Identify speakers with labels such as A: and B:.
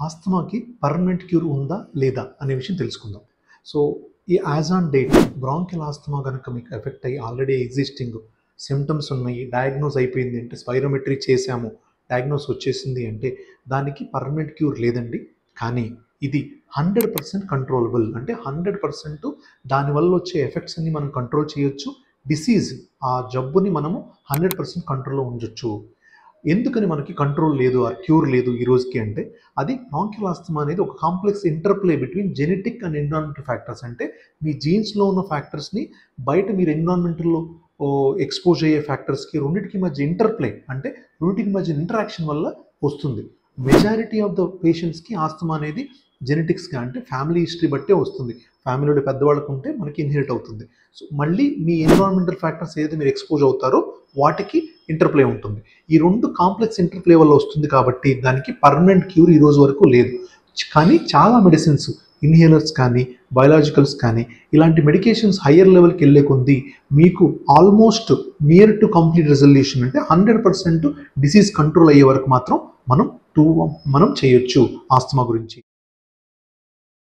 A: ఆస్తమాకి permanent cure ఉందా లేదా అనే విషయం తెలుసుకుందాం. సో ఈ as on date bronchial asthma కనుక మీకు ఎఫెక్ట్ అయ్యి ఆల్రెడీ ఎగ్జిస్టింగ్ సిమ్టమ్స్ ఉన్నాయి, డయాగ్నోస్ అయిపోయింది అంటే స్పైరోమెట్రీ చేసాము, డయాగ్నోస్ వచ్చేసింది అంటే దానికి పర్మనెంట్ క్యూర్ లేదండి. కానీ ఇది 100% కంట్రోలబుల్, అంటే 100% దానివల్ల వచ్చే ఎఫెక్ట్స్ అన్ని మనం కంట్రోల్ చేయొచ్చు. డిసీజ్ ఆ జబ్బుని మనము 100% కంట్రోల్లో ఉంచవచ్చు. ఎందుకని మనకి కంట్రోల్ లేదు, ఆ క్యూర్ లేదు ఈ రోజుకి అంటే అది బ్రాంకియల్ ఆస్తమా అనేది ఒక complex interplay between genetic and environmental factors. అంటే మీ జీన్స్లో ఉన్న ఫ్యాక్టర్స్ని బయట మీరు ఎన్విరాన్మెంటల్లో ఎక్స్పోజ్ అయ్యే ఫ్యాక్టర్స్కి రెండింటికి మధ్య ఇంటర్ప్లే, అంటే రెండింటికి మధ్య ఇంటరాక్షన్ వల్ల వస్తుంది. మెజారిటీ ఆఫ్ ద పేషెంట్స్కి ఆస్తమా అనేది జెనెటిక్స్గా అంటే ఫ్యామిలీ హిస్టరీ బట్టే వస్తుంది. ఫ్యామిలీలో పెద్దవాళ్ళకు ఉంటే మనకి ఇన్హెరిట్ అవుతుంది. సో మళ్ళీ మీ ఎన్విరాన్మెంటల్ ఫ్యాక్టర్స్ ఏదైతే మీరు ఎక్స్పోజ్ అవుతారో వాటికి ఇంటర్ప్లే ఉంటుంది. ఈ రెండు కాంప్లెక్స్ ఇంటర్ప్లే వల్ల వస్తుంది కాబట్టి దానికి పర్మనెంట్ క్యూర్ ఈ రోజు వరకు లేదు. కానీ చాలా మెడిసిన్స్, ఇన్హేలర్స్ కానీ బయోలాజికల్స్ కానీ ఇలాంటి మెడికేషన్స్ హయ్యర్ లెవెల్కి వెళ్ళే కొద్దీ మీకు almost near to complete resolution, అంటే 100% డిసీజ్ కంట్రోల్ అయ్యే వరకు మాత్రం మనం చేయొచ్చు ఆస్తమా గురించి.